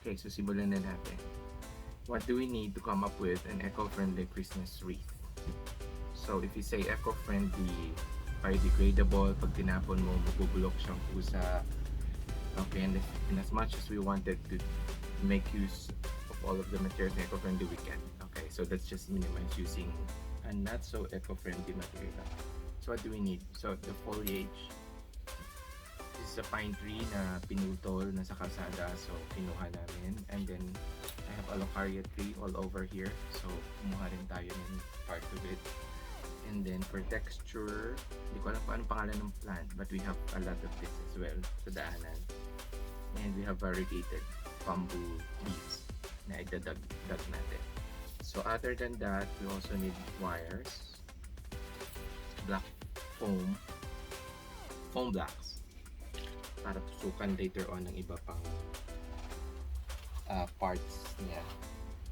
Okay, so simulan na natin. What do we need to come up with an eco-friendly Christmas wreath? So if you say eco-friendly, biodegradable, pag tinapon mo, mabubulok siyang pusa. Okay, and as much as we wanted to make use of all of the materials eco-friendly, we can. Okay, so let's just minimize using a not so eco-friendly material. So what do we need? So the foliage, this is a pine tree na pinutol na sa kalsada, so kinuha namin. And then I have a locaria tree all over here, so kumuha rin tayo ng part of it. And then for texture, hindi ko alam kung anong pangalan ng plant, but we have a lot of this as well sa daanan. And we have variegated bamboo leaves na idadag natin. So other than that, we also need wires, black foam blocks para tusukan later on ng iba pang parts niya.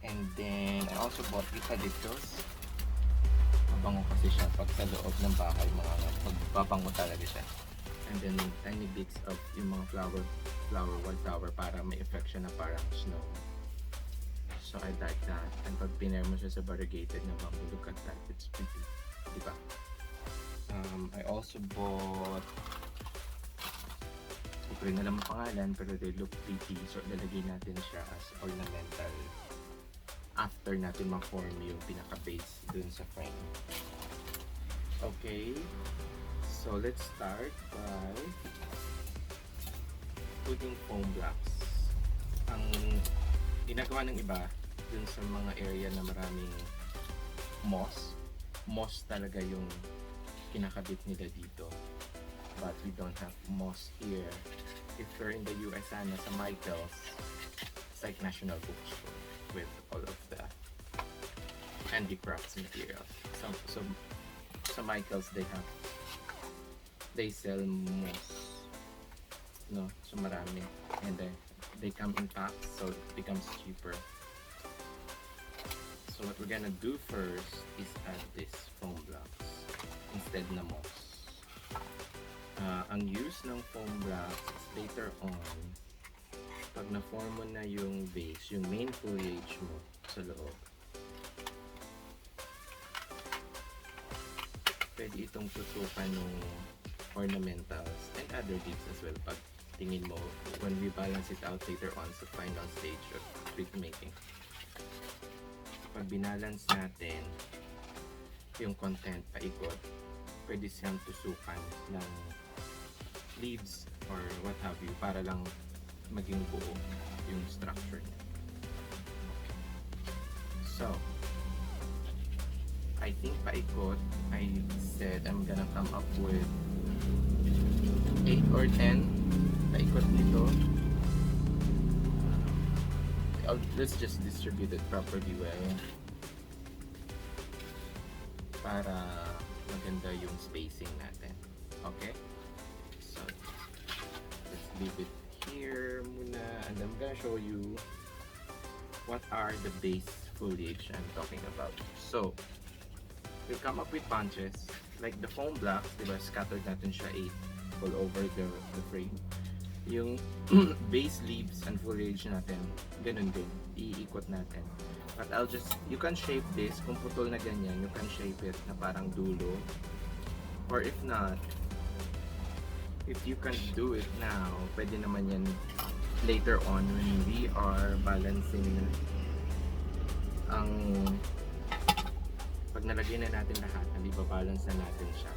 And then I also bought eucalyptus. Mabango kasi siya pag sa loob ng bahay, magbabango talaga siya. And then tiny bits of yung mga wildflower para may effect siya na parang snow. So I like that. And pag pinair mo siya sa variegated na bamboo, look at that, it's pretty, diba? I also bought, hindi ko rin alam ang pangalan, pero they look pretty, so lalagay natin siya as ornamental after natin ma-form yung pinaka-base dun sa frame. Okay, so let's start by putting foam blocks. Ang ginagawa ng iba dun sa mga area na maraming moss talaga yung kinakabit nila dito, but we don't have moss here. If you're in the US, sana sa Michael's, it's like National Bookstore with all of the handicrafts materials. So sa Michael's they sell moss, no? So marami, and they come in packs, so it becomes cheaper. So what we're gonna do first is add this foam blocks instead na moss. Ang use ng foam blocks is later on, pag na-form mo na yung base, yung main foliage mo sa loob, pwede itong tutukan ng ornamentals and other leaves as well pag tingin mo when we balance it out later on sa final stage of wreath making. Pag binalance natin yung content paikot, pwede siyang tusukan ng leaves or what have you para lang maging buo yung structure niya. Okay. So, I think paikot, I said I'm gonna come up with 8 or 10 paikot nito. Let's just distribute it properly well para maganda yung spacing natin. Okay? So, let's leave it here muna, and I'm gonna show you what are the base foliage I'm talking about. So, we'll come up with bunches like the foam blocks, diba? Scattered natin siya 8 all over the frame. Yung base leaves and foliage natin, ganun din, iikot natin. But you can shape this, kung putol na ganyan, you can shape it na parang dulo. Or if not, if you can do it now, pwede naman yan later on when we are balancing ang pag nalagay na natin lahat, nalibabalance na natin siya,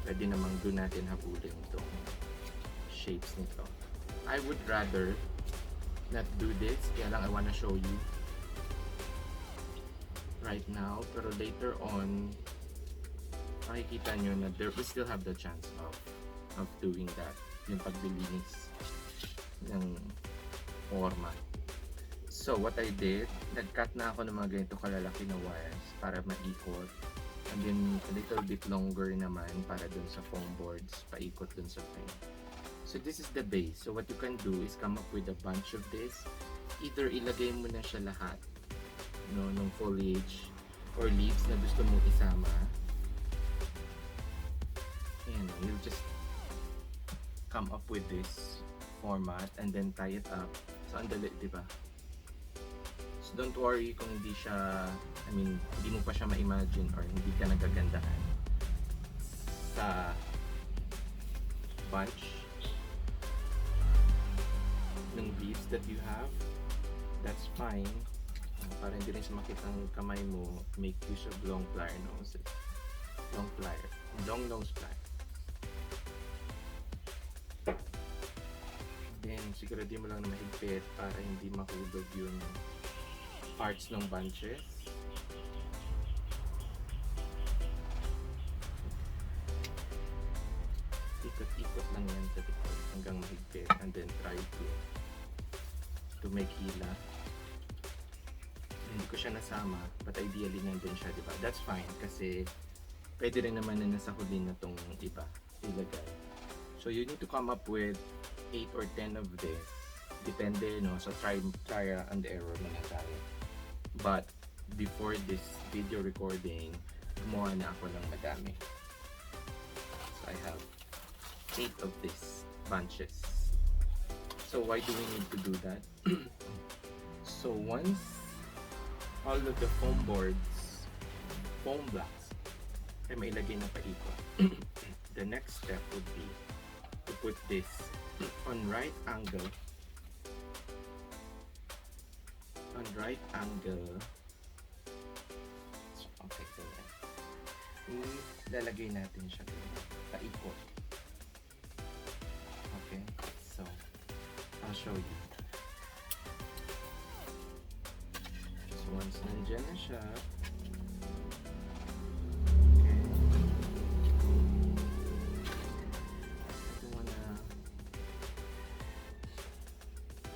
pwede namang doon natin habulin itong shapes nito. I would rather not do this, kaya lang I wanna show you right now, pero later on makikita nyo na we still have the chance of doing that, yung paglilinis ng forma. So what I did, nag-cut na ako ng mga ganito kalalaki na wires para maikot, and then a little bit longer naman para dun sa foam boards, paikot dun sa frame. So this is the base. So what you can do is come up with a bunch of this. Either ilagay mo na siya lahat, no, ng foliage or leaves na gusto mong isama. And you'll just come up with this format and then tie it up So, ang dali, di ba? So, don't worry kung hindi siya, hindi mo pa siya ma-imagine or hindi ka nagagandahan sa bunch ng leaves that you have. That's fine. Para hindi rin sumakit ang kamay mo, make use of long plier noses. Long nose plier. Then, siguraduhin mo lang na mahigpit para hindi mahulog yung parts ng bunches. Ikot-ikot lang yan sa likod hanggang mahigpit, and then try to make hila. Hindi ko siya nasama, but ideally nandun siya, diba? That's fine kasi pwede rin naman na nasa huli na tong iba ilagay. So you need to come up with 8 or 10 of this. Depende, no? So try and error muna tayo. But before this video recording, gumawa na ako ng madami. So I have 8 of these bunches. So why do we need to do that? So once all of the foam blocks ay mailagay na paikot, the next step would be to put this on right angle. So, okay, ganyan. Ilalagay natin siya paikot. Okay, so I'll show you. So once nandyan na siya, okay, ito mo na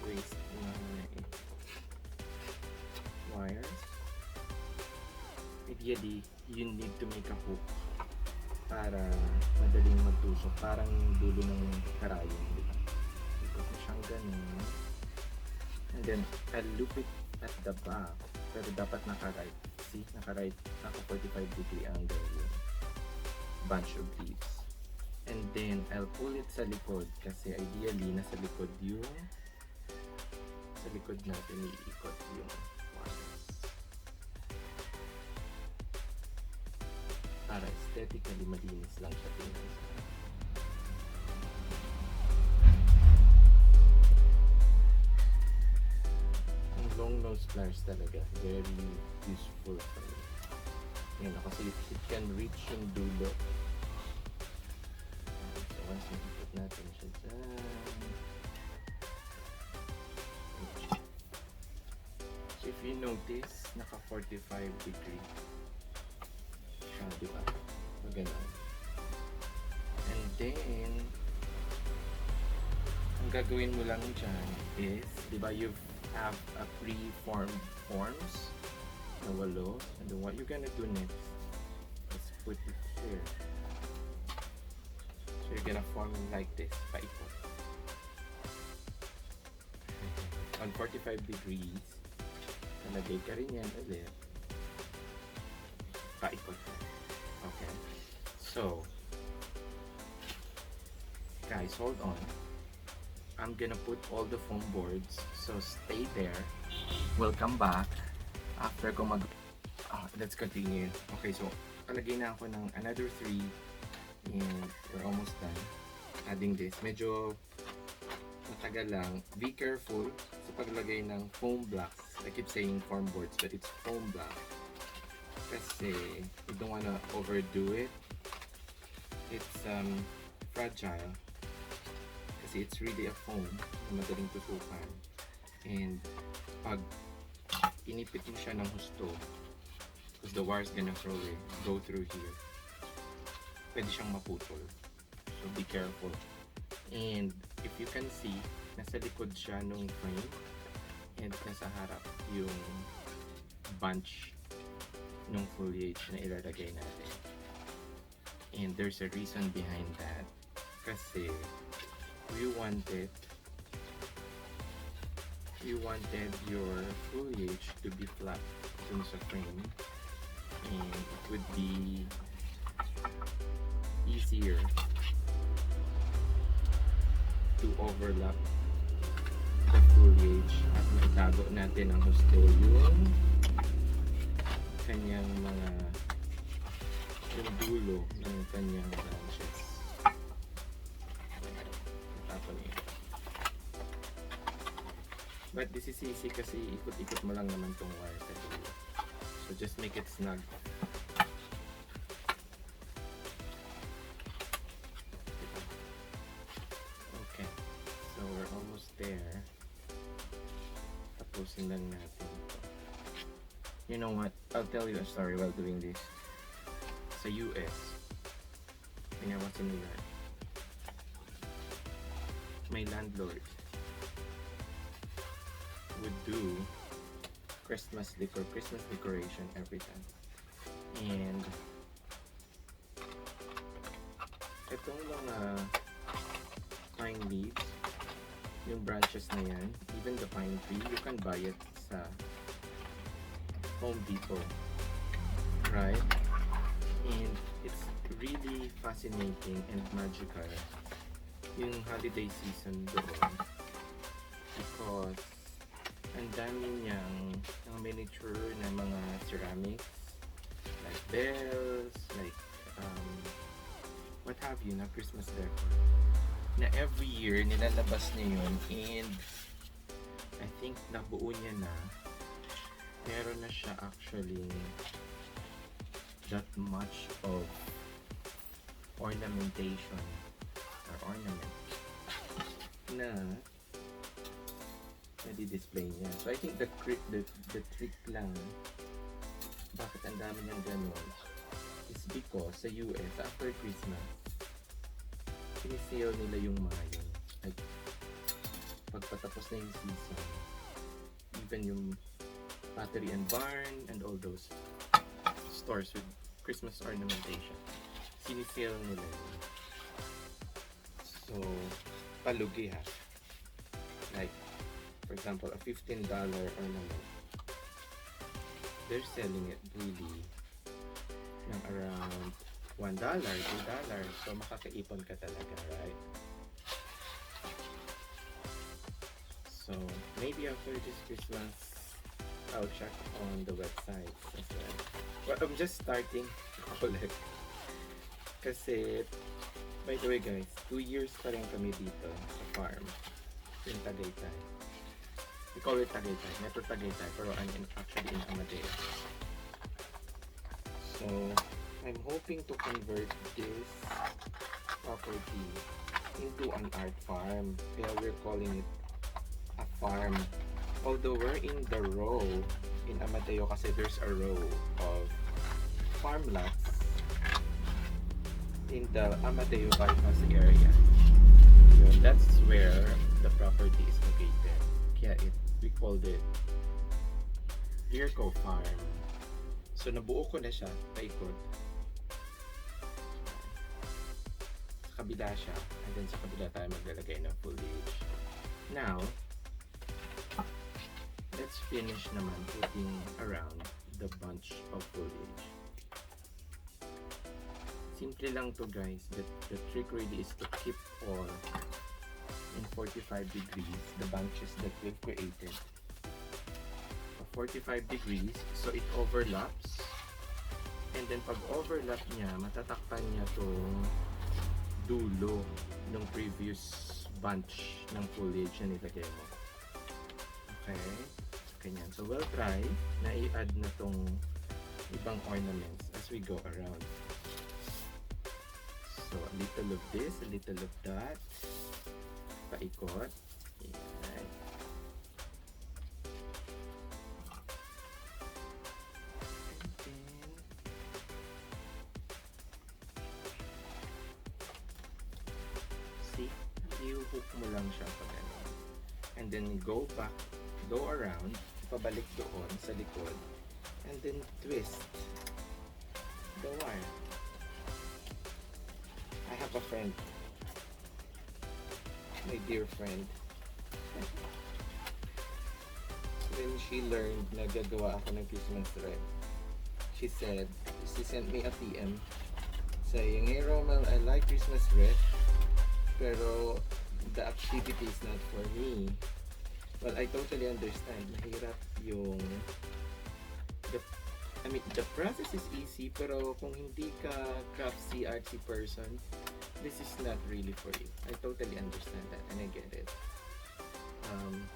waste na wires. Ideally, you need to make a hook para madaling magtusok, parang dulo ng karayom, di ba? Ikot mo siyang ganun, and then I'll loop it at the back, pero dapat naka-right. See, naka-right, naka-45 degree angle yung bunch of leaves. And then I'll pull it sa likod kasi ideally nasa likod sa likod natin iikot yung wires para aesthetically malinis lang siya tingnan. Ang long nose pliers talaga very useful for me. Yan, kasi it can reach yung dulo. So once nakikot natin siya dyan, so if you notice, naka 45 degree siya, diba? Ganun. And then ang gagawin mo lang dyan is, diba, you have a pre-formed forms na 8, and then what you're gonna do next is put it here. So you're gonna form like this, paikot. On 45 degrees, nalagay ka rin yan ulit, paikot. Okay, so guys, hold on. I'm gonna put all the foam boards, so stay there. We'll come back after ko let's continue. Okay, so alagay na ako ng another 3 and we're almost done adding this. Medyo matagal lang. Be careful sa paglagay ng foam blocks. I keep saying foam boards, but it's foam block kasi you don't wanna overdo it. It's fragile kasi it's really a foam na madaling tusukan, and pag inipit mo siya ng husto, because the wire's gonna go through here, pwede siyang maputol. So be careful. And if you can see, nasa likod siya nung frame and nasa harap yung bunch ng foliage na ilalagay natin. And there's a reason behind that, kasi we wanted your foliage to be flat dun sa frame, and it would be easier to overlap the foliage at maitago natin ang gusto yung kanyang mga yung dulo ng kanyang branches. Tapon yun. But this is easy kasi ikot-ikot mo lang naman tong wire sa dulo. So just make it snug. Okay. So we're almost there. Tapusin lang natin ito. You know what? I'll tell you a story while doing this. Sa US, when I was in New York, my landlord would do Christmas decoration every time. And itong mga pine leaves, yung branches na yan, even the pine tree, you can buy it sa Home Depot, right? And it's really fascinating and magical yung holiday season doon because ang dami niyang miniature na mga ceramics like bells, like what have you na Christmas decor na every year nilalabas niya yun. And I think nabuo niya na, meron na siya actually that much of ornamentation or ornament na nadi-display niya. So I think the trick lang bakit ang dami niyang ganun is because sa US after Christmas sinisale nila yung mga yun. Like pagpatapos na yung season, even yung Pottery and Barn and all those stores with Christmas ornamentation, sinisale nila yun. So palugi ha, like for example a $15 ornament, they're selling it really ng around $1, $2, so makakaipon ka talaga, right? So maybe after this Christmas I'll check on the website as well. But I'm just starting to collect kasi, by the way guys, 2 years pa rin kami dito sa farm in Tagaytay. We call it Tagaytay, Metro Tagaytay, pero I'm actually in Amadeo. So I'm hoping to convert this property into an art farm. Kaya we're calling it a farm. Although we're in the row in Amadeo kasi there's a row of farm lots in the Amadeo bypass area. So that's where the property is located. Kaya we called it Virgo Farm. So nabuo ko na siya, paikot. Sa kabila siya, and then sa kabila tayo maglalagay ng foliage. Now, let's finish naman putting around the bunch of foliage. Simple lang to guys. The trick really is to keep all in 45 degrees, the bunches that we've created. 45 degrees, so it overlaps, and then pag overlap niya, matatakpan niya tong dulo ng previous bunch ng foliage na nilagay mo. Okay, ganyan. So we'll try na i-add na tong ibang ornaments as we go around. So a little of this, a little of that, paikot. Yan. I-hook mo lang siya pag ano. And then go back, go around, pabalik doon sa likod, and then twist the wire. I have a friend, my dear friend. Then she learned na gagawa ako ng Christmas thread. She sent me a PM saying, "Hey Romel, I like Christmas thread, pero the activity is not for me. Well, I totally understand. Mahirap yung the the process is easy, pero kung hindi ka craftsy, artsy person, this is not really for you. I totally understand that and I get it. Um,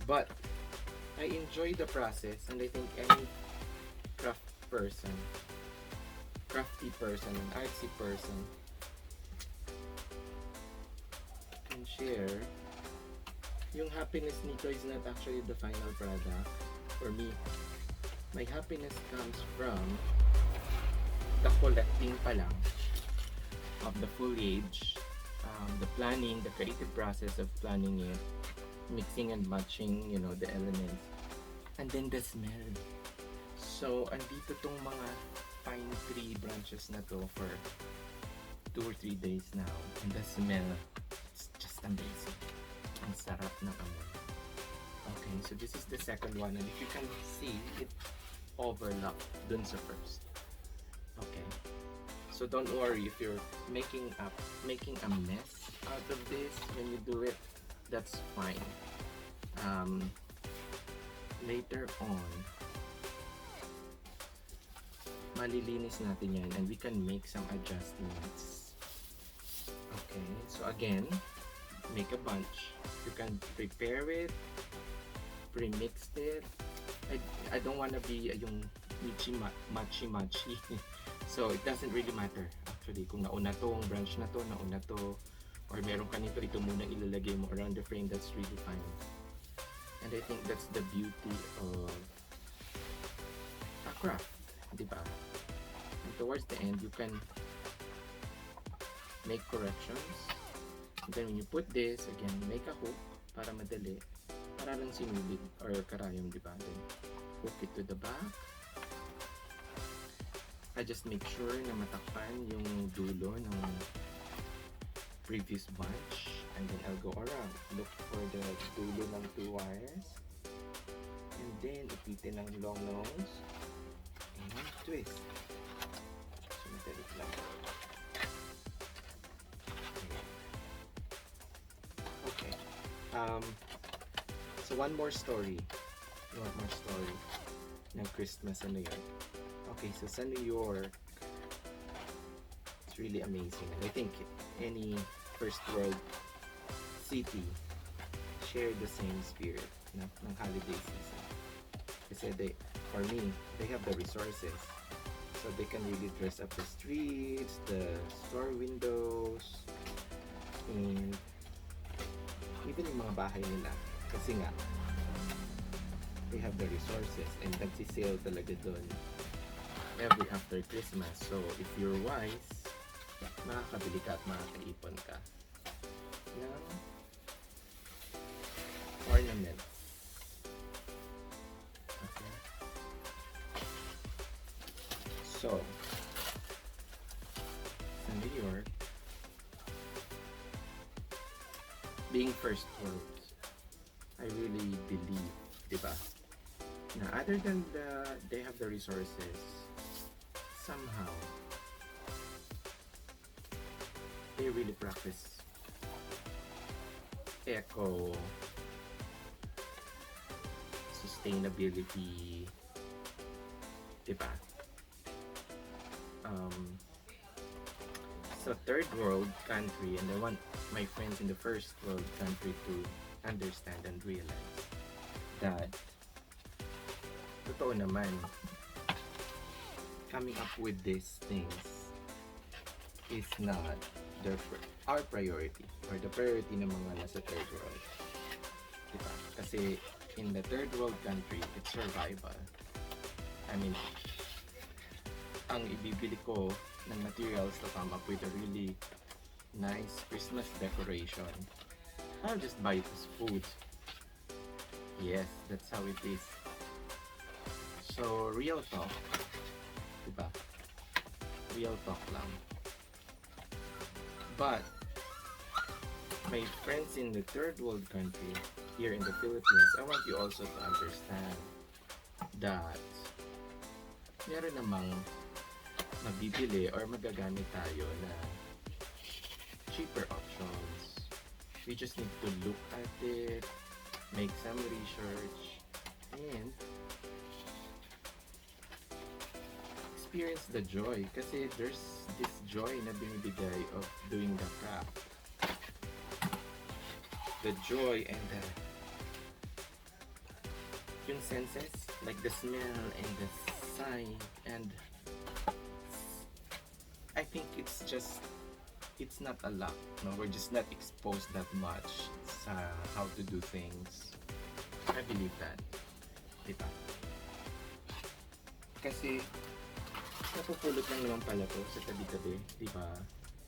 but I enjoy the process, and I think any craft person, crafty person, an artsy person can share. Yung happiness nito is not actually the final product. For me, my happiness comes from the collecting pa lang of the foliage, the planning, the creative process of planning it, mixing and matching, the elements, and then the smell. So, andito tong mga pine tree branches na to for 2 or 3 days now, and the smell, it's just amazing. Ang sarap ng amoy. Okay, so this is the second one, and if you can see, it overlapped dun sa first. Okay. So don't worry if you're making a mess out of this when you do it. That's fine. Later on, malilinis natin yan and we can make some adjustments. Okay. So again, make a bunch. You can prepare it, pre-mixed it. I don't want to be yung machi. So it doesn't really matter actually kung nauna tong branch na to, nauna to, or meron ka nito, ito muna ilalagay mo around the frame. That's really fine. And I think that's the beauty of a craft, di ba? And towards the end, you can make corrections. And then when you put this, again, make a hook para madali. Para lang sinubig or karayom, di ba? Then hook it to the back. I just make sure na matakpan yung dulo ng previous bunch, and then I'll go around, look for the dulo ng 2 wires, and then ipitin ang long nose and twist. So madali lang. Okay. So one more story ng Christmas yun. Okay, so sa New York, it's really amazing. And I think any first world city share the same spirit ng holiday season. Kasi for me, they have the resources. So they can really dress up the streets, the store windows, and even yung mga bahay nila. Kasi nga, they have the resources and nagsisale talaga doon every after Christmas. So if you're wise, makakabili ka at makakaipon ka ng ornaments. Okay. So sa New York, being first world, I really believe, diba, na other than they have the resources, somehow they really practice eco sustainability, diba? So third world country, and I want my friends in the first world country to understand and realize that totoo naman, coming up with these things is not our priority or the priority ng mga nasa third world, diba? Kasi in the third world country, it's survival. I mean, ang ibibili ko ng materials to come up with a really nice Christmas decoration, I'll just buy it as food. Yes, that's how it is. So, real talk, diba? Real talk lang. But, my friends in the third world country, here in the Philippines, I want you also to understand that meron namang mabibili or magagamit tayo na cheaper options. We just need to look at it, make some research, and experience the joy. Kasi there's this joy na binibigay of doing the craft. The joy and the yung senses, like the smell and the sight, and I think it's not a lot. No, we're just not exposed that much sa how to do things. I believe that. Diba? Kasi napupulot lang naman pala to sa tabi-tabi, diba?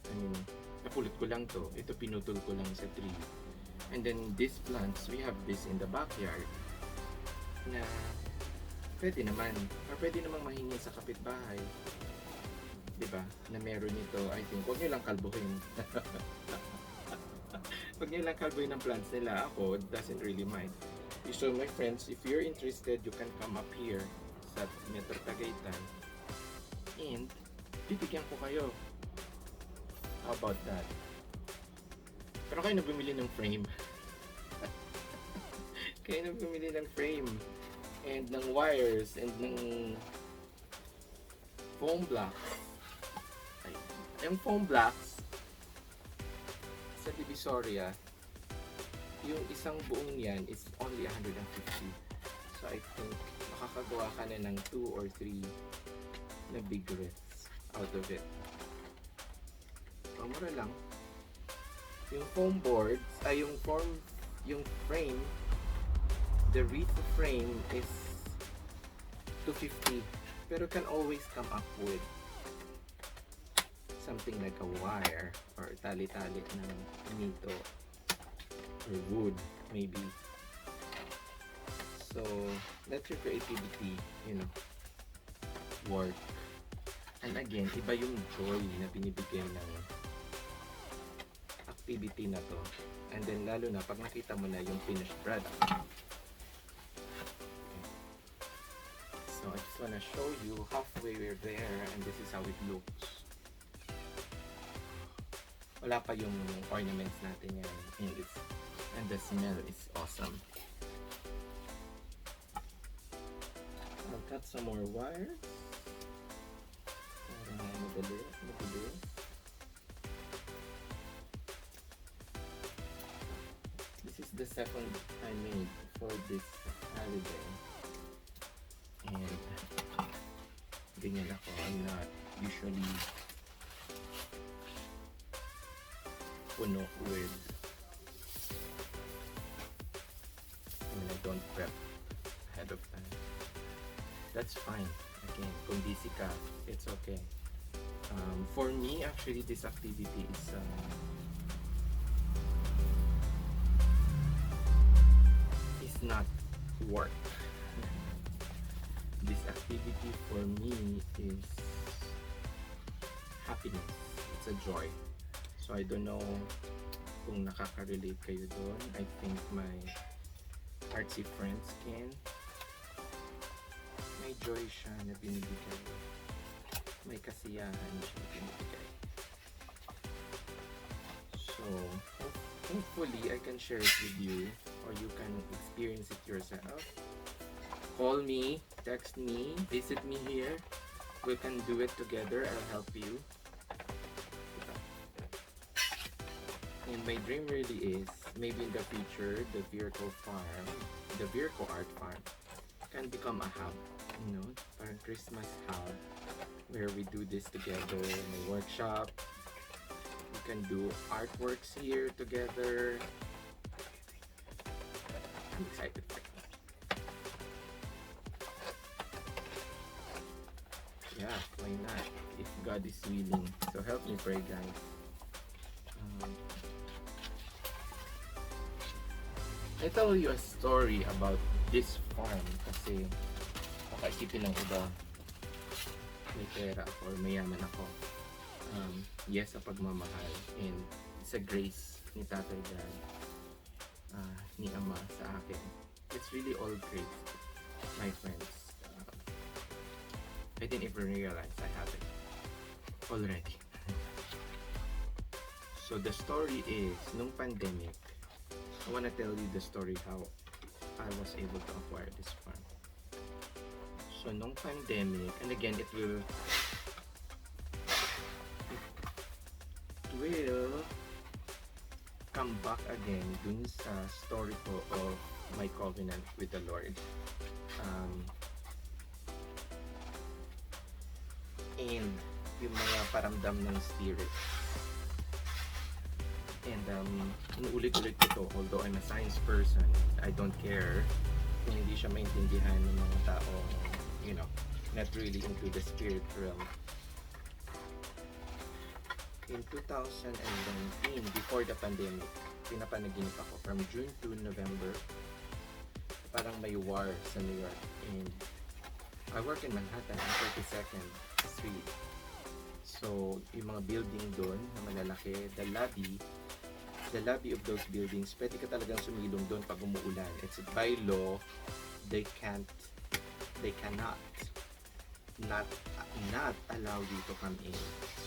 I mean, napulot ko lang to. Ito pinutol ko lang sa tree. And then these plants, we have this in the backyard na pwede naman, or pwede namang mahingi sa kapitbahay. Diba? Na meron ito, I think, huwag nyo lang kalbuhin. Huwag nyo lang kalbuhin ng plants nila. Ako, doesn't really mind. So my friends, if you're interested, you can come up here sa Metro Tagaytay and bibigyan ko kayo. How about that? Pero kayo na bumili ng frame. Kayo na bumili ng frame and ng wires and ng foam blocks. Yung foam blocks sa Divisoria, yung isang buong yan is only 150. So I think makakagawa ka na ng 2 or 3 na big wreaths out of it. Mura lang. Yung foam boards, ay yung frame, the wreath frame is 250. Pero can always come up with something like a wire or tali-tali ng nito or wood maybe. So let your creativity, work. And again, iba yung joy na binibigay ng activity na to. And then lalo na pag nakita mo na yung finished product. So I just wanna show you halfway we're there and this is how it looks. Wala pa yung ornaments natin yan. And the smell is awesome. I'll cut some more wires. Para madali. This is the second I made for this holiday. And ganyan ako. I'm not usually puno with, I don't prep ahead of time. That's fine. Again, kung busy ka, it's okay. For me, actually, this activity is not work. This activity for me is happiness. It's a joy. So I don't know kung nakaka-relate kayo doon. I think my artsy friends can. May joy siya na binibigay. May kasiyahan siya na binibigay. So hopefully I can share it with you or you can experience it yourself. Call me, text me, visit me here. We can do it together. I'll help you. And my dream really is, maybe in the future, the Virgo Art Farm can become a hub, parang Christmas hub, where we do this together in a workshop. We can do artworks here together. I'm excited for it. Yeah, why not? If God is willing. So help me pray, guys. I tell you a story about this farm kasi makaisipin ng iba may pera ako or mayaman ako. Yes, sa pagmamahal, and it's a grace ni Tatay Dad, ni Ama sa akin. It's really all grace, my friends. I didn't even realize I have it already. So the story is, nung pandemic, I wanna tell you the story how I was able to acquire this farm. So nung pandemic, and again it will come back again dun sa story ko of my covenant with the Lord. Um, and yung mga paramdam ng spirit. And inuulit-ulit ko to, although I'm a science person, I don't care kung hindi siya maintindihan ng mga tao, you know, not really into the spirit realm. In 2019, before the pandemic, pinapanaginip ako from June to November. Parang may war sa New York. And I work in Manhattan, on 32nd Street. So, yung mga building doon na malalaki, the lobby of those buildings, pwede ka talagang sumilong doon pag umuulan. It's by law, they cannot not allow you to come in.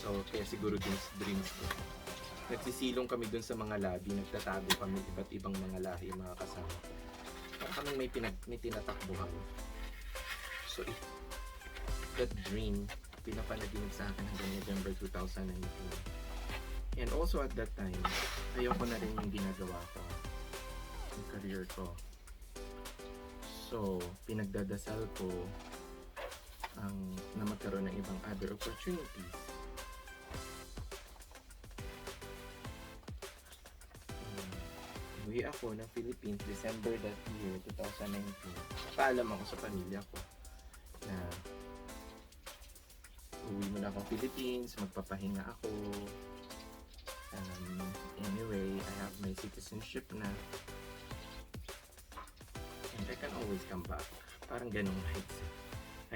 So, kaya siguro dreams ko. Nagsisilong kami doon sa mga lobby, nagtatago kami iba't ibang mga lahi, mga kasama ko. Para kami may tinatakbuhan. So, that dream, pinapanaginip sa akin hanggang November 2019. And also at that time, ayoko na rin yung ginagawa ko, yung career ko. So, pinagdadasal ko na magkaroon ng ibang other opportunities. Uwi ako ng Philippines December that year, 2019. Paalam ako sa pamilya ko na uwi muna akong Philippines, magpapahinga ako. Anyway, I have my citizenship na. And I can always come back. Parang ganong mindset.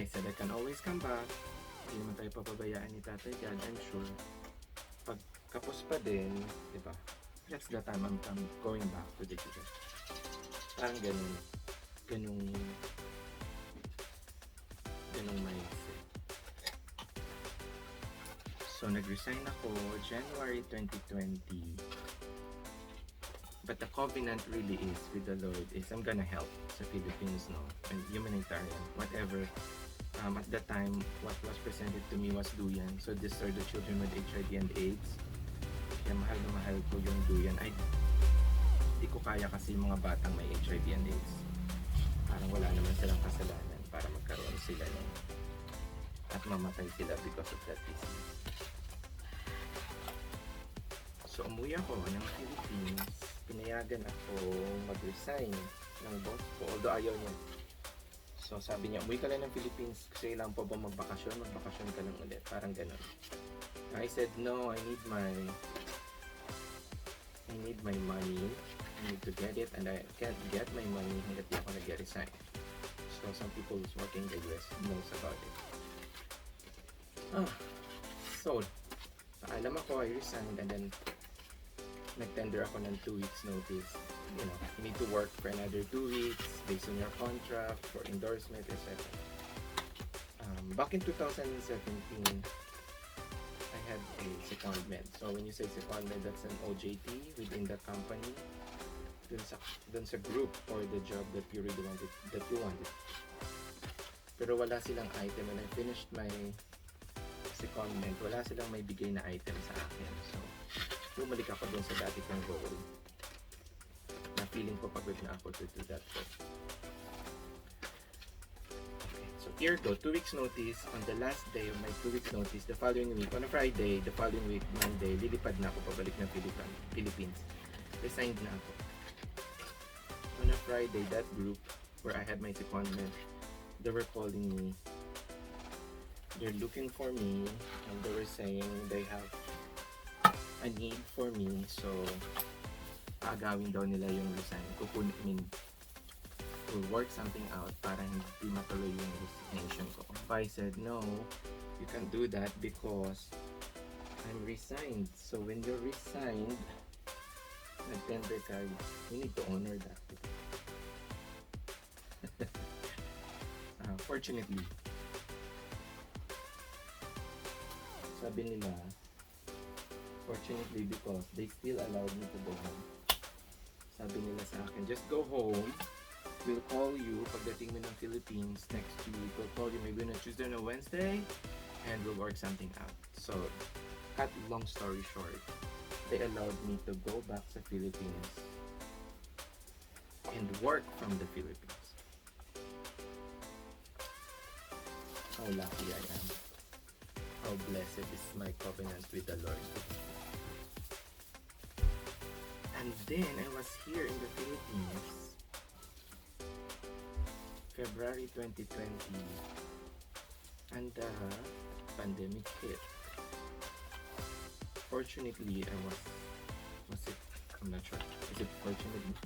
I said I can always come back. Hindi naman tayo papabayaan ni Tatay God, I'm sure. Pag kapos pa din, di ba? That's the time I'm going back to the church. Parang ganong mindset. So, nag-resign ako January 2020. But the covenant really is with the Lord is I'm gonna help sa Philippines, no? And humanitarian, whatever. At that time, what was presented to me was duyan. So, these are the children with HIV and AIDS. Kaya mahal na mahal ko yung duyan. Di ko kaya kasi yung mga batang may HIV and AIDS. Parang wala naman silang kasalanan para magkaroon sila ng at mamatay sila because of that disease. So, umuwi ako ng Philippines. Pinayagan ako mag-resign ng boss ko, although ayaw niya. So, sabi niya, umuwi ka lang ng Philippines kasi kailangan pa ba magbakasyon? Magbakasyon ka lang ulit. Parang ganun. I said, no, I need my money. I need to get it and I can't get my money hanggat di ako nag-resign. So, some people who's working in the US knows about it. So, alam ako, I resigned and then nag-tender ako ng 2 weeks notice. You know, you need to work for another 2 weeks based on your contract, for endorsement, etc. Back in 2017, I had a secondment. So when you say secondment, that's an OJT within the company. Dun sa group or the job that you really wanted. Pero wala silang item. When I finished my secondment, wala silang may bigay na item sa akin. So, bumalik ako dun sa dati kong role na feeling ko pagod na ako to do that work. Okay, so here go, 2 weeks notice. On the last day of my 2 weeks notice, the following week, on a Friday, the following week, Monday, lilipad na ako pabalik ng Philippines. Resigned na ako. On a Friday, that group where I had my secondment, they were calling me. They're looking for me and they were saying they have a need for me, so agawin daw nila yung resign. We'll work something out para hindi matuloy yung resignation ko. I said, no, you can't do that because I'm resigned. So when you're resigned, nag-tender ka, you need to honor that. Fortunately, sabi nila, fortunately because they still allowed me to go home. Sabi nila sa akin, just go home We'll call you pagdating mo ng Philippines next week. We'll call you maybe on a Tuesday or a Wednesday and we'll work something out. So, cut long story short, they allowed me to go back sa Philippines and work from the Philippines. How lucky I am. How blessed is my covenant with the Lord. And then I was here in the Philippines February 2020 and the pandemic hit. Fortunately, was it, I'm not sure. Is it fortunately?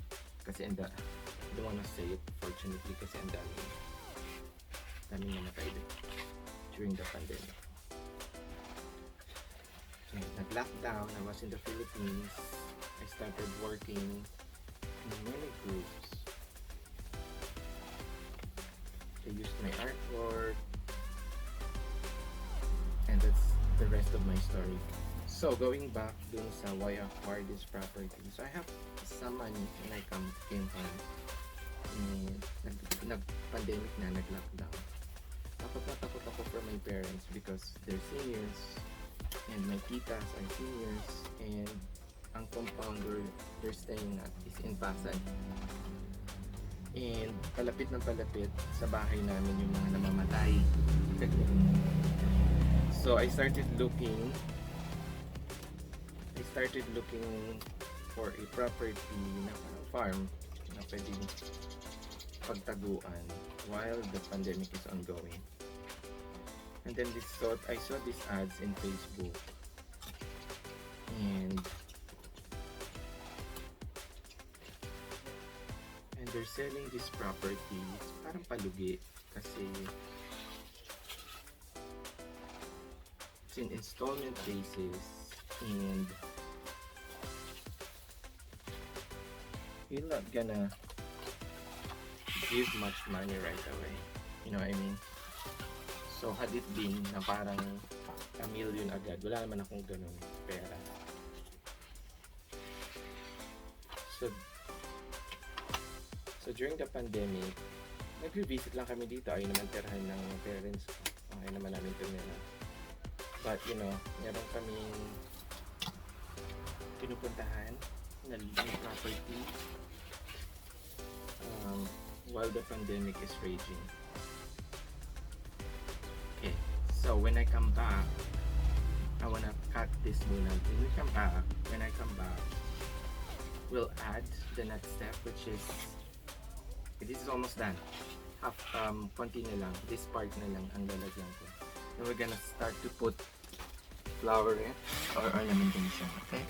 Kasi I don't wanna say it fortunately kasi ang daming namatay din during the pandemic. So, nag-lockdown, I was in the Philippines. I started working in many groups. I used my artwork, and that's the rest of my story. So going back dun sa why I acquired this property. So I have some money when I came home. And nag-pandemic na, nag-lockdown. Takot na takot ako for my parents because they're seniors and my titas are seniors and ang compounder they're staying at is in Pasay. And palapit ng palapit sa bahay namin yung mga namamatay. So I started looking for a property na farm na pwedeng pagtaguan while the pandemic is ongoing. And then I saw these ads in Facebook and they're selling this property parang palugi kasi it's in installment basis and you're not gonna give much money right away, you know what I mean? So had it been na parang a million agad, wala naman akong ganun pera. So during the pandemic, nag-visit lang kami dito. Ayaw naman tirahan ng parents ko. Ayaw naman namin tumira. But you know, meron kaming pinupuntahan na property while the pandemic is raging. Okay, so when I come back, I wanna cut this muna. When I come back, we'll add the next step, which is this is almost done. Konti na lang. This part na lang ang lalagyan ko. Then we're gonna start to put flower or ornamentation. Okay?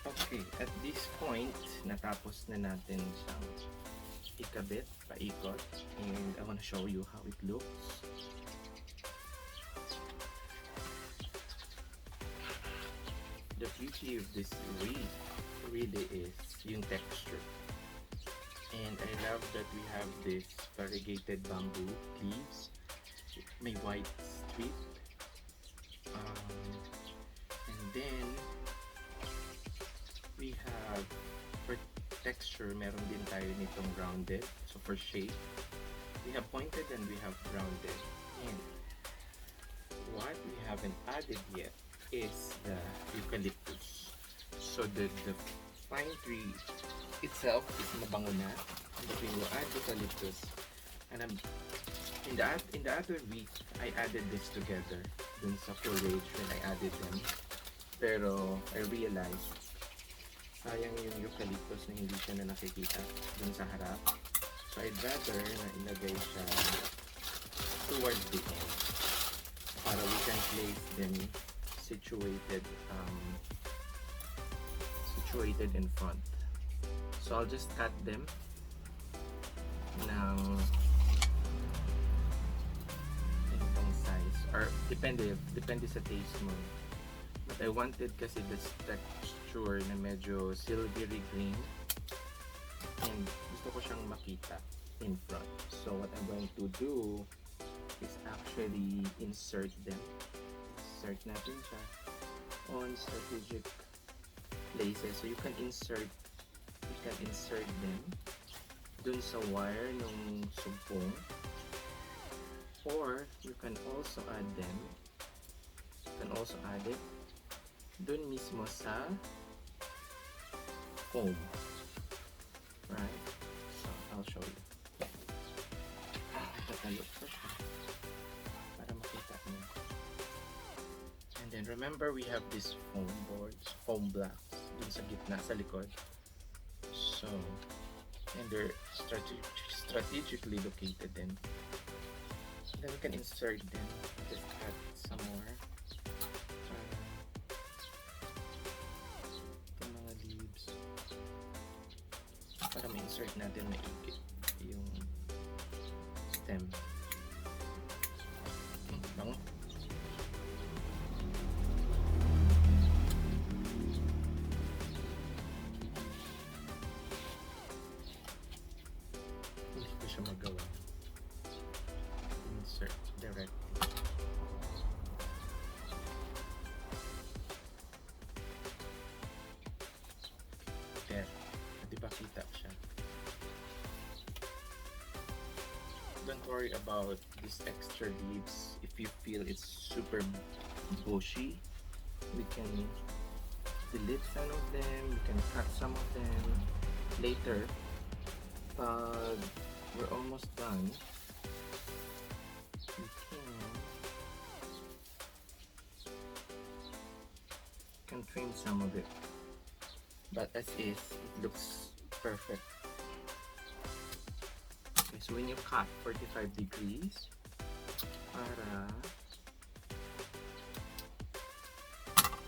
Okay, at this point, natapos na natin siyang ikabit, paikot. And I wanna show you how it looks. The beauty of this wreath really is yung texture, and I love that we have this variegated bamboo leaves, may white strip, and then we have for texture meron din tayo nitong rounded. So for shape we have pointed and we have rounded, and what we haven't added yet is the eucalyptus. So the pine tree itself is mabango na, but we will add eucalyptus. And in the other week, I added this together dun sa foliage when I added them. Pero I realized sayang yung eucalyptus na hindi siya na nakikita dun sa harap. So I'd rather na ilagay siya towards the end para we can place them situated in front. So I'll just cut them ng ganitong size, or depende sa taste mo. But I wanted kasi this texture na medyo silvery green, and gusto ko siyang makita in front. So what I'm going to do is actually insert natin siya on strategic places. So you can insert you can insert them dun sa wire ng sumpong, or you can also add them, it dun mismo sa foam, right? So I'll show you. Tatalok ko siya para makita mo. And then remember, we have these foam boards, foam blocks dun sa gitna, sa likod. So, and they're strategically located then. Then we can insert them. Just cut some more. Itong mga leaves. Para ma-insert natin maigit yung stem. Bango. Hindi ko siya magawa. Insert directly. There. Di ba kita siya? Don't worry about these extra leaves. If you feel it's super bushy, we can delete some of them, we can cut some of them later. Pag we're almost done, we can trim some of it. But as is, it looks perfect. Okay, so when you cut 45 degrees, para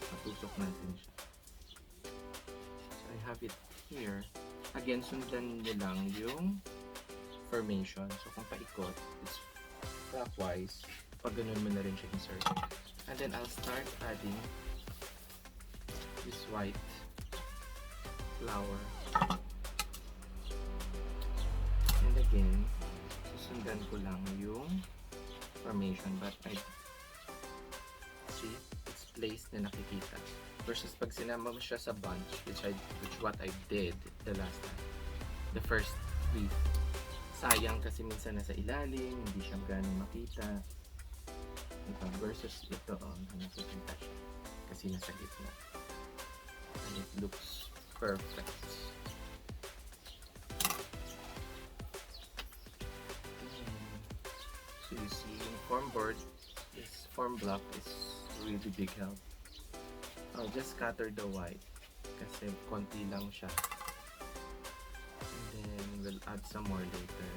matusok natin siya. So I have it here. Again, sundan nyo lang yung formation. So kung paikot, it's clockwise. Pag ganun mo na rin siya insert. And then I'll start adding this white flower. And again, susundan ko lang yung formation, but I see it's placed na nakikita. Versus pag sinama mo siya sa bunch, which what I did the last time, the first week. Sayang kasi minsan nasa ilalim, hindi siya ganun makita. Ito, versus ito, nakikita siya kasi nasa gitna. And it looks perfect. So you see, yung form block is really big help. I'll just scatter the white kasi konti lang siya. And then we'll add some more later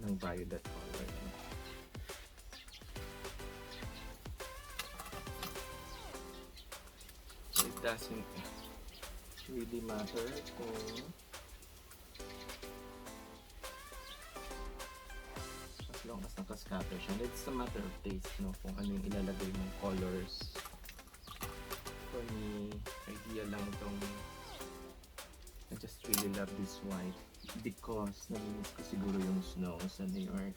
ng violet color. So it doesn't really matter kung as long as nakascatter siya. It's a matter of taste, no? Kung ano yung ilalagay mong colors. For me, idea lang itong I just really love this white because naminis ko siguro yung snow sa New York.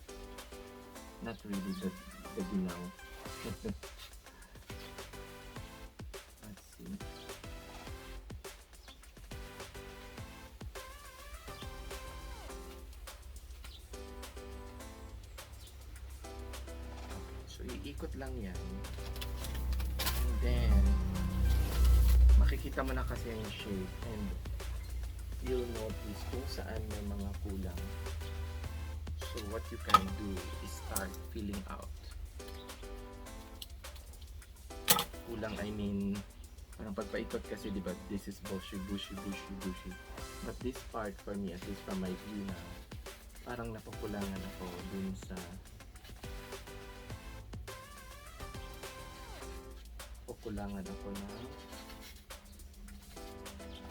Not really the ginaw. Let's see. Okay, so iikot lang yan. And then makikita mo na kasi yung shape and you'll notice kung saan may mga kulang. So what you can do is start filling out. Kulang, I mean, parang pagpaikot kasi diba, this is bushy. But this part for me, at least from my view now, parang napakulangan ako dun sa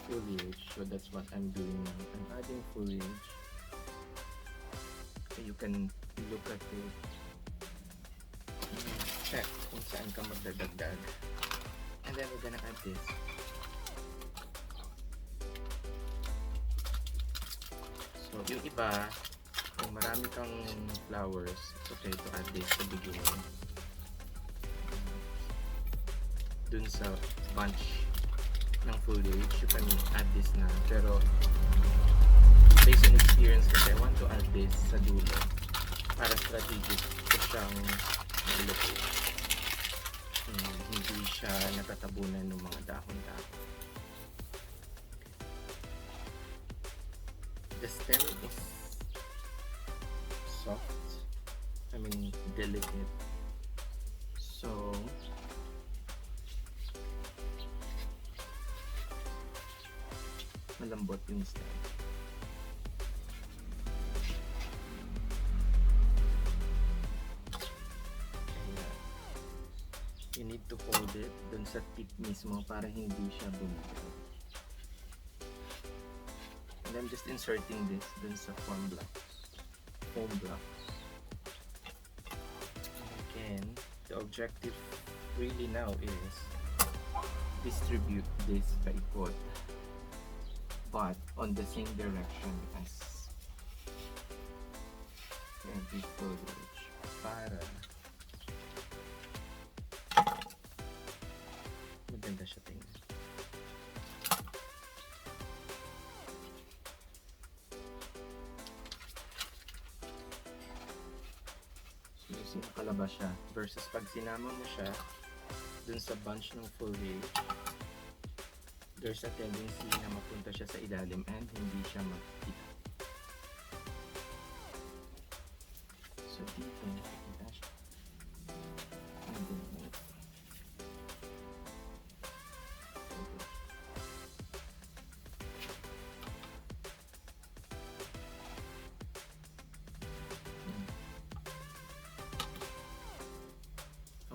foliage. So that's what I'm doing now. I'm adding foliage. So you can look at it, check kung saan ka magdadagdag. And then we're gonna add this. So yung iba, kung marami kang flowers, it's okay to add this sa beginning. Dun sa bunch ng foliage, you can add this na. Pero based on experience kasi I want to add this sa dulo para strategic ko siyang ilocate. Hindi siya natatabunan ng mga dahon-dahon. The stem is soft, I mean delicate, so malambot yung stem. You need to hold it dun sa tip mismo para hindi siya bumitaw. And I'm just inserting this dun sa foam blocks. And again, the objective really now is distribute this paikot, but on the same direction as every foliage para maganda siya tingnan. So nakalabas siya versus pag sinama mo siya dun sa bunch ng foliage, there's a tendency na mapunta siya sa ilalim and hindi siya magkita. So dito nakikita siya. And then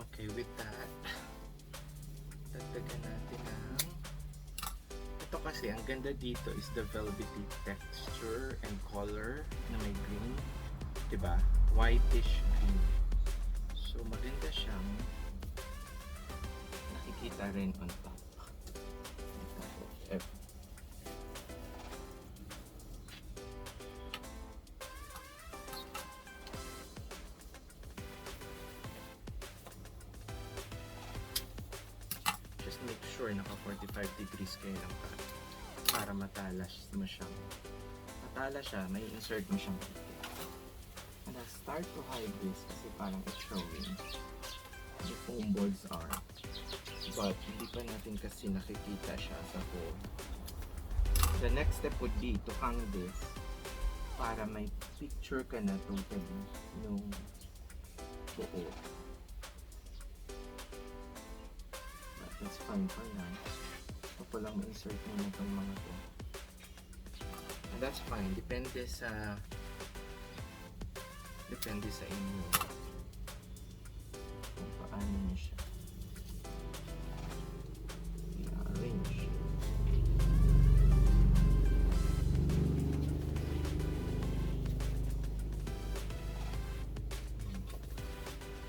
okay, with that, dagdagan natin ng ito kasi ang ganda dito is the velvety texture and color na may green, diba? Whitish green. So maganda siyang nakikita rin on top. Just make sure naka 45 degrees kayo ng pan para matalas mo siyang may insert mo siyang dito. And I'll start to hide this kasi parang it's showing the foam balls are, but hindi pa natin kasi nakikita siya sa hole. The next step would be to hang this para may picture ka na totally nung buo. But that's fine for now. So lang ma-insert mo na itong mga to. And that's fine. Depende sa inyo kung paano nyo siya i-arrange.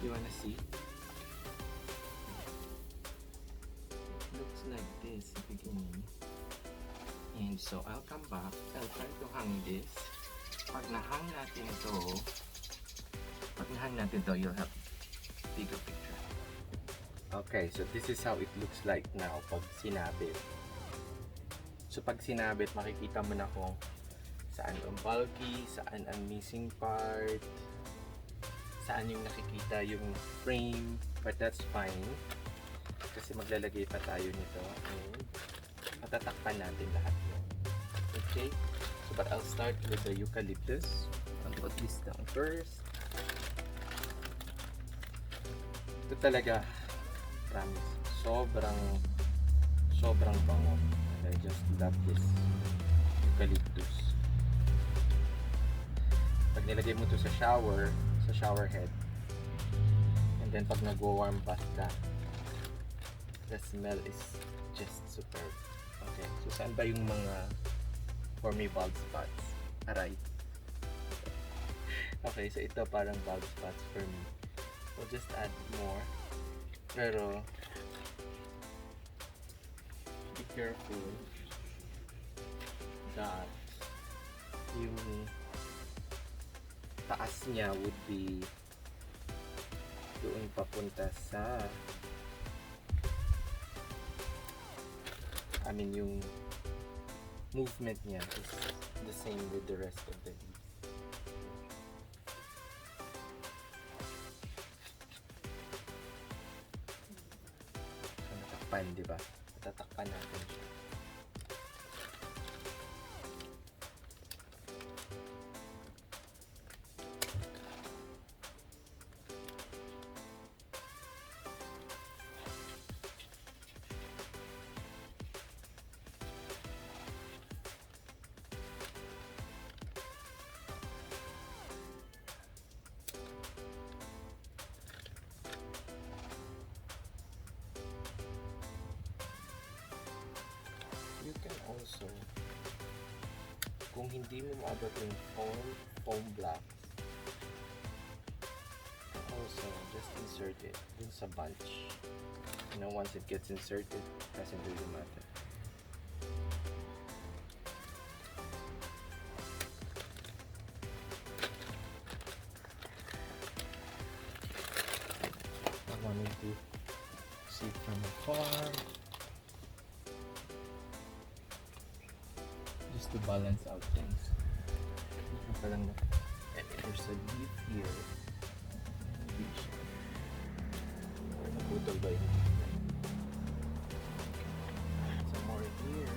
You wanna see? It looks like this at the beginning. And so I'll come back. I'll try to hang this. Pag nahang natin to, you'll have bigger picture. Okay, so this is how it looks like now pag sinabit. So pag sinabit, makikita mo na kung saan ang bulky, saan ang missing part, saan yung nakikita yung frame, but that's fine kasi maglalagay pa tayo nito and matatakpan natin lahat yun. Okay, so but I'll start with the eucalyptus. I'll put this down first. Ito talaga, promise, sobrang bango. I just love this eucalyptus. Pag nilagay mo to sa shower head, and then pag nag-warm bath ka, the smell is just superb. Okay, so saan ba yung mga for me bald spots? Aray. Okay, so ito parang bald spots for me. We'll just add more. Pero be careful that yung taas niya would be doon papunta sa movement niya is the same with the rest of the leaf. So, natakpan, di ba? Tatakpan natin siya. You can also, kung hindi mo maabot yung foam blocks, you can also just insert it dun sa bunch. You know, once it gets inserted, it doesn't really matter. I wanted to see it from afar, just to balance out things. And there's a leaf here. Naputol ba yun? Some more here.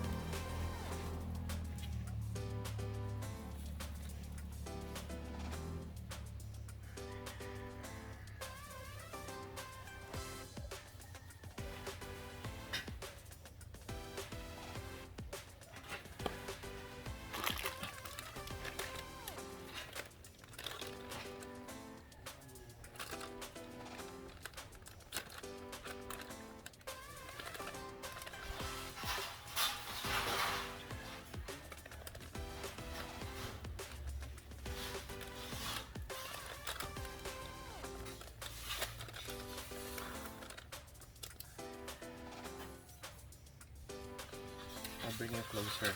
I'll bring it closer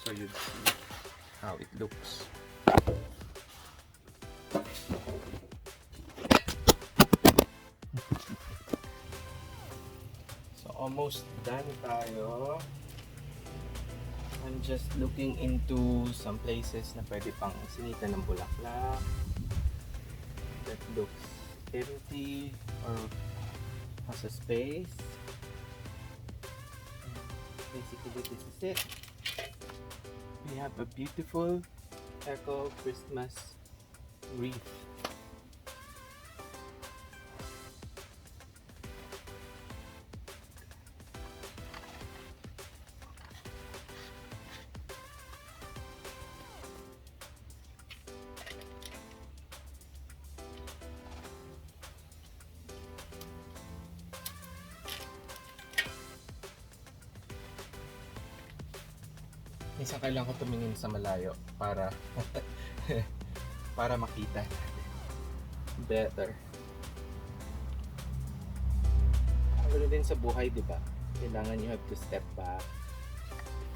so you'd see how it looks. So almost done tayo. I'm just looking into some places na pwede pang sinitan ng bulaklak that looks empty or has a space. Basically, this is it. We have a beautiful Echo Christmas wreath. Minsan kailangan ko tumingin sa malayo para para makita better. Ano din sa buhay, di ba? Kailangan you have to step back.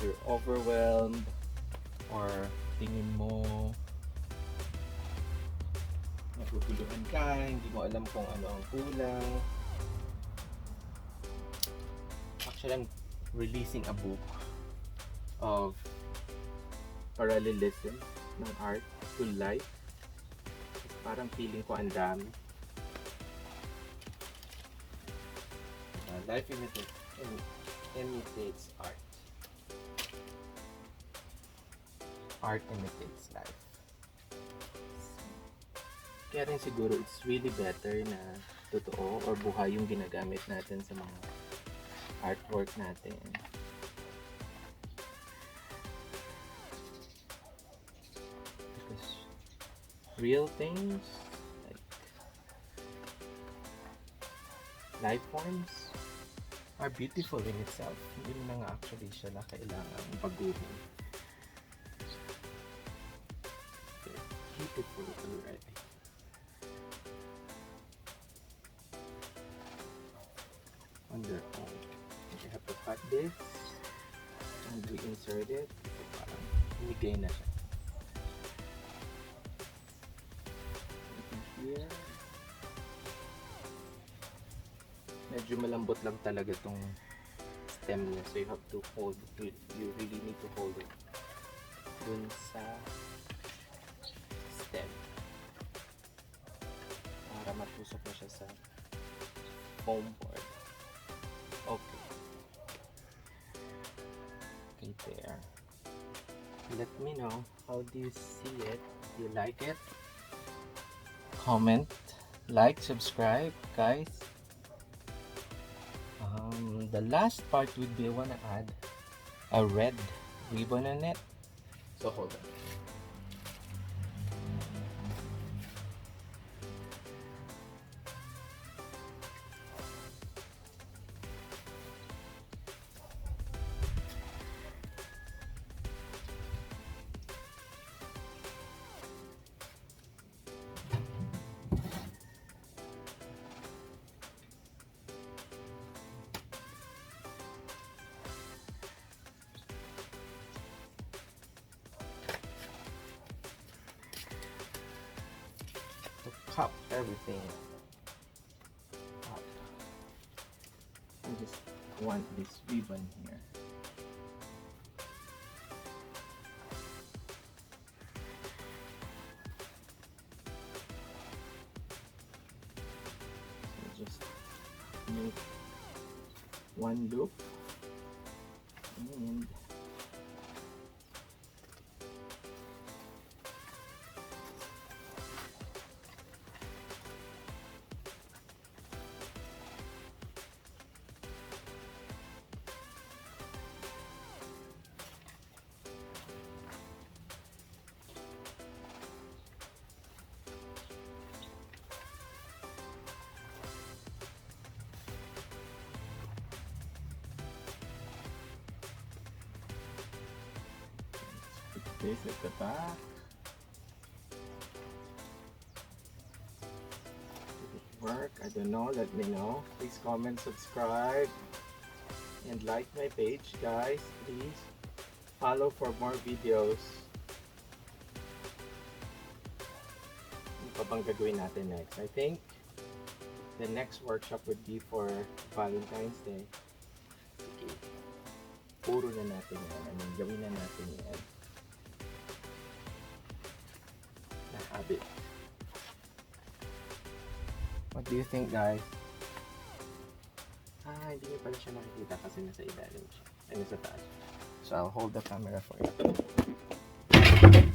If you're overwhelmed or tingin mo naguguluhan ka, hindi mo alam kung ano ang kulang. Actually, I'm releasing a book of parallelism ng art to life. Parang feeling ko ang dami. Life imitates art. Art imitates life. Kaya rin siguro it's really better na totoo or buhay yung ginagamit natin sa mga artwork natin. Real things like life forms are beautiful in itself. Hindi mo na nga actually siya na kailangan baguhin. They're beautiful already. On their own. You have to cut this and reinsert it. So parang umigay na siya. Here. Medyo malambot lang talaga tong stem niya, so you have to hold it. You really need to hold it dun sa stem para matusok mo siya sa foam board. Okay. Okay, there. Let me know, how do you see it? Do you like it? Comment, like, subscribe, guys. The last part would be I want to add a red ribbon on it. So hold on. To cup everything up. I just want this ribbon here. So just make one loop and this at the back. Did it work? I don't know. Let me know. Please comment, subscribe, and like my page, guys. Please follow for more videos. Ano pa bang gagawin natin next? I think the next workshop would be for Valentine's Day. Sige. Puro na natin yan. I mean, gawin na natin yan. Habit. What do you think, guys? Hindi nyo pala siya makikita kasi nasa ilalim siya. Ay, nasa taas. So, I'll hold the camera for you. Okay.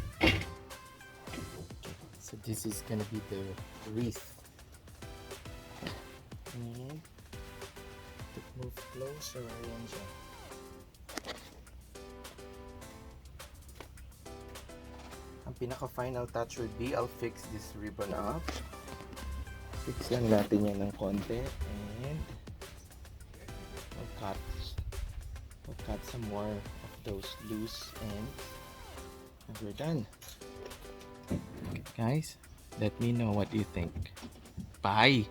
So, this is gonna be the wreath. And to move closer, ayan siya. Ang pinaka-final touch would be, I'll fix this ribbon up. Fix lang natin yan ng konti. And I'll cut some more of those loose ends. And we're done. Okay, guys, let me know what you think. Bye!